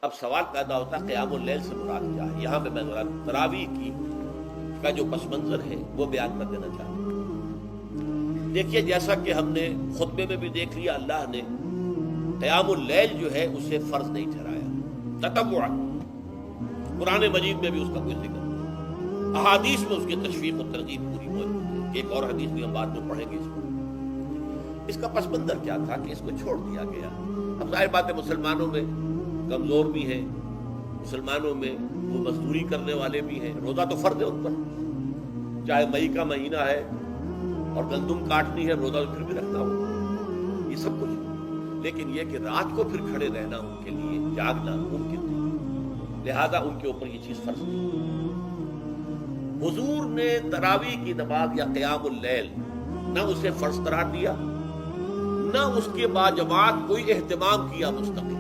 اب سوال پیدا ہوتا ہے قیام اللیل سے مراد کیا ہے؟ یہاں پہ میں تراویح کی کا جو پس منظر ہے وہ بیان کر دینا چاہتا ہوں۔ دیکھیے جیسا کہ ہم نے خطبے میں بھی دیکھ لیا، اللہ نے قیام اللیل جو ہے اسے فرض نہیں ٹھہرایا تطوعا، قرآن مجید میں بھی اس کا کوئی ذکر نہیں، احادیث میں اس کی تشویق و ترغیب پوری موجود ہے کہ ایک اور حدیث بھی ہم بعد میں پڑھیں گے اس کا پس منظر کیا تھا کہ اس کو چھوڑ دیا گیا۔ اب ظاہر بات ہے مسلمانوں میں کمزور بھی ہیں، مسلمانوں میں وہ مزدوری کرنے والے بھی ہیں، روزہ تو فرض ہے ان پر، چاہے مئی کا مہینہ ہے اور گندم کاٹنی ہے، روزہ تو پھر بھی رکھنا ہوگا، یہ سب کچھ، لیکن یہ کہ رات کو پھر کھڑے رہنا ان کے لیے جاگنا ممکن نہیں، لہذا ان کے اوپر یہ چیز فرض نہیں۔ حضور نے تراویح کی نماز یا قیام اللیل نہ اسے فرض قرار دیا، نہ اس کے بعد جماعت کوئی اہتمام کیا مستقل،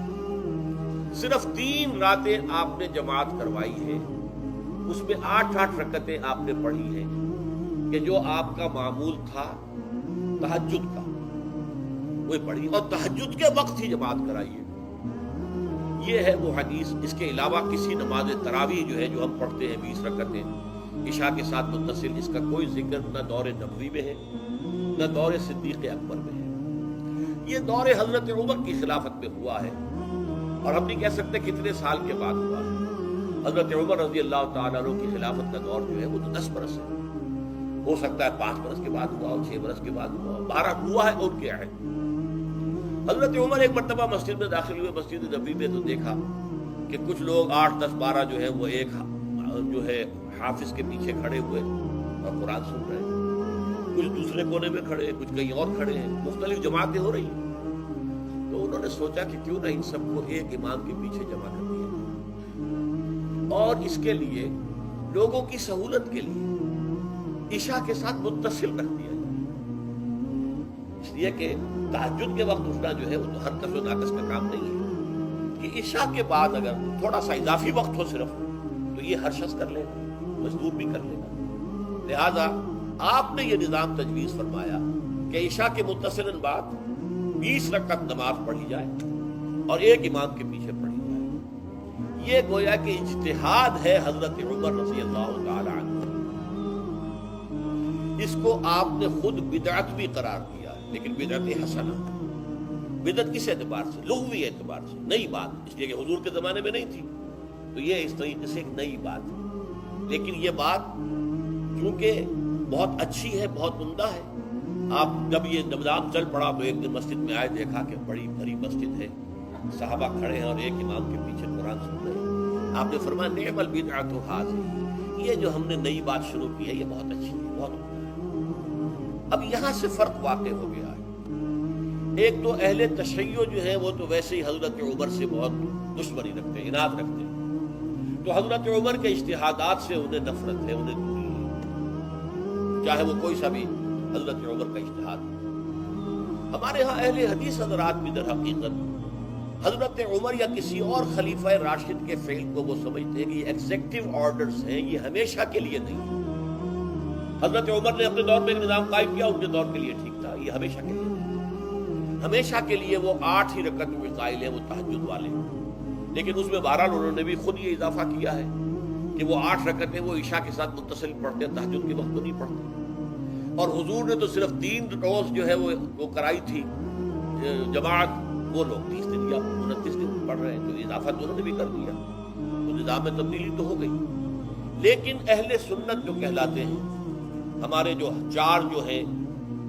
صرف 3 راتیں آپ نے جماعت کروائی ہے، اس میں 8 رکعتیں آپ نے پڑھی ہیں کہ جو آپ کا معمول تھا تہجد کا وہ پڑھی، اور تہجد کے وقت ہی جماعت کرائی ہے۔ یہ ہے وہ حدیث۔ اس کے علاوہ کسی نماز تراویح جو ہے جو ہم پڑھتے ہیں 20 رکعتیں عشاء کے ساتھ متصل، اس کا کوئی ذکر نہ دور نبوی میں ہے نہ دور صدیق اکبر میں ہے، یہ دور حضرت عمر کی خلافت میں ہوا ہے، اور ہم نہیں کہہ سکتے کتنے سال کے بعد ہوا ہے۔ حضرت عمر رضی اللہ تعالیٰ عنہ کی خلافت کا دور جو ہے وہ تو 10 برس ہے، ہو سکتا ہے 5 برس کے بعد ہوا ہو، 6 برس کے بعد ہوا ہو، 12 ہوا ہے اور کیا ہے۔ حضرت عمر ایک مرتبہ مسجد میں داخل ہوئے، مسجد نبوی میں، تو دیکھا کہ کچھ لوگ 8 10 12 جو ہے وہ ایک جو ہے حافظ کے پیچھے کھڑے ہوئے اور قرآن سن رہے ہیں، کچھ دوسرے کونے میں کھڑے ہیں، کچھ کہیں اور کھڑے ہیں، مختلف جماعتیں ہو رہی ہیں۔ تو انہوں نے سوچا کہ کیوں نہ ان سب کو ایک امام کے پیچھے جمع کر دیا، اور اس کے لیے لوگوں کی سہولت کے لیے عشاء کے ساتھ متصل رکھ دیا جائے، اس لیے کہ تہجد کے وقت اٹھنا جو ہے وہ تو ہر کس و ناقص کا کام نہیں ہے، کہ عشاء کے بعد اگر تھوڑا سا اضافی وقت ہو صرف تو یہ ہر شخص کر لے گا، مزدور بھی کر لے گا۔ لہذا آپ نے یہ نظام تجویز فرمایا کہ عشاء کے متصلاً بعد 20 رکعت نماز پڑھی جائے اور ایک امام کے پیچھے پڑھی جائے۔ یہ گویا کہ اجتہاد ہے حضرت عمر رضی اللہ تعالی عنہ، اس کو آپ نے خود بدعت بھی قرار دیا ہے، لیکن بدعت حسنہ، بدعت کس اعتبار سے؟ لغوی اعتبار سے، نئی بات، اس لیے کہ حضور کے زمانے میں نہیں تھی، تو یہ اس طریقے سے ایک نئی بات ہے، لیکن یہ بات چونکہ بہت اچھی ہے، بہت عمدہ ہے۔ آپ جب یہ نظام چل پڑا تو ایک دن مسجد میں آئے، دیکھا کہ بڑی بھری مسجد ہے، صحابہ کھڑے ہیں اور ایک امام کے پیچھے قرآن سن رہے ہیں۔ آپ نے فرمایا نعم البدعۃ ھذہ، یہ جو ہم نے نئی بات شروع کی ہے یہ بہت اچھی ہے، بہت عمدہ ہے۔ اب یہاں سے فرق واقع ہو گیا ہے، ایک تو اہل تشیع جو ہے وہ تو ویسے ہی حضرت عمر سے بہت دشمنی رکھتے ہیں، عناد رکھتے ہیں، تو حضرت عمر کے اجتہادات سے انہیں نفرت ہے، انہیں دوری ہے، چاہے وہ کوئی سا بھی حضرت عمر کا اجتہاد۔ ہمارے ہاں اہل حدیث حضرات بھی در حقیقت حضرت عمر یا کسی اور خلیفہ راشد کے فعل کو وہ سمجھتے ہیں کہ یہ ایگزیکٹو آرڈرز ہیں، یہ ہمیشہ کے لیے نہیں۔ حضرت عمر نے اپنے دور میں ایک نظام قائم کیا، ان کے دور کے لیے ٹھیک تھا، یہ ہمیشہ کے لیے نہیں۔ ہمیشہ کے لیے وہ 8 ہی رکعت کے قائل ہیں، وہ تہجد والے، لیکن اس میں بہرحال انہوں نے بھی خود یہ اضافہ کیا ہے کہ وہ 8 رکعتیں وہ عشاء کے ساتھ متصل پڑھتے ہیں، تہجد کے وقت تو نہیں پڑھتے، اور حضور نے تو صرف 3 روز جو ہے وہ کرائی تھی جماعت، وہ لوگ 30 دن یا 29 دن پڑھ رہے ہیں، تو اضافہ تو انہوں نے بھی کر دیا، تو نظام میں تبدیلی تو ہو گئی۔ لیکن اہل سنت جو کہلاتے ہیں، ہمارے جو 4 جو ہیں،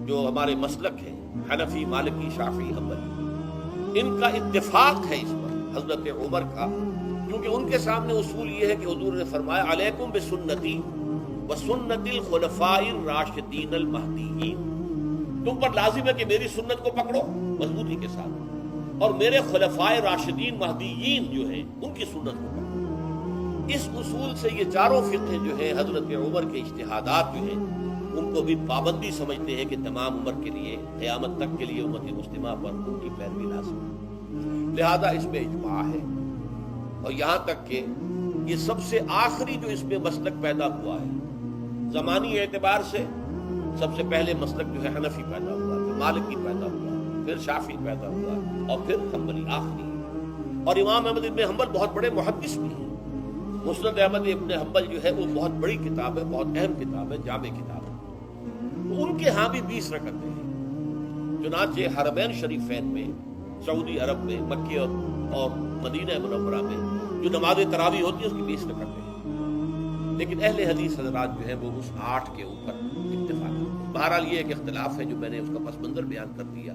جو ہمارے مسلک ہیں، حنفی، مالکی، شافعی، حنبلی، ان کا اتفاق ہے اس پر حضرت عمر کا، کیونکہ ان کے سامنے اصول یہ ہے کہ حضور نے فرمایا علیکم بسنتی وسنت الخلفاء الراشدین المہدیین، تم پر لازم ہے کہ میری سنت کو پکڑو مضبوطی کے ساتھ، اور میرے خلفاء راشدین مہدیین جو ہیں ان کی سنت کو پکڑو۔ اس اصول سے یہ 4 فقہ جو ہے حضرت عمر کے اجتہادات جو ہیں ان کو بھی پابندی سمجھتے ہیں کہ تمام عمر کے لیے، قیامت تک کے لیے امت مسلمہ پر ان کی پیروی لازم ہے، لہذا اس میں اجماع ہے۔ اور یہاں تک کہ یہ سب سے آخری جو اس میں مسلک پیدا ہوا ہے زمانی اعتبار سے، سب سے پہلے مسلک جو ہے حنفی پیدا ہوا، پھر مالکی پیدا ہوا، پھر شافعی پیدا ہوا، اور پھر حنبلی آخری۔ اور امام احمد ابن حنبل بہت بڑے محدث بھی ہیں. مسند احمد ابن حنبل جو ہے وہ بہت بڑی کتاب ہے, بہت اہم کتاب ہے, جامع کتاب ہے. تو ان کے ہاں بھی 20 رکعتیں ہیں. چنانچہ حرمین شریفین میں, سعودی عرب میں, مکہ اور مدینہ منورہ میں جو نماز تراویح ہوتی ہے اس کی 20 رکعتیں ہیں. لیکن اہل حدیث حضرات جو ہے وہ اس 8 کے اوپر اتفاق ہے. بہرحال یہ ایک اختلاف ہے جو میں نے اس کا پس منظر بیان کر دیا.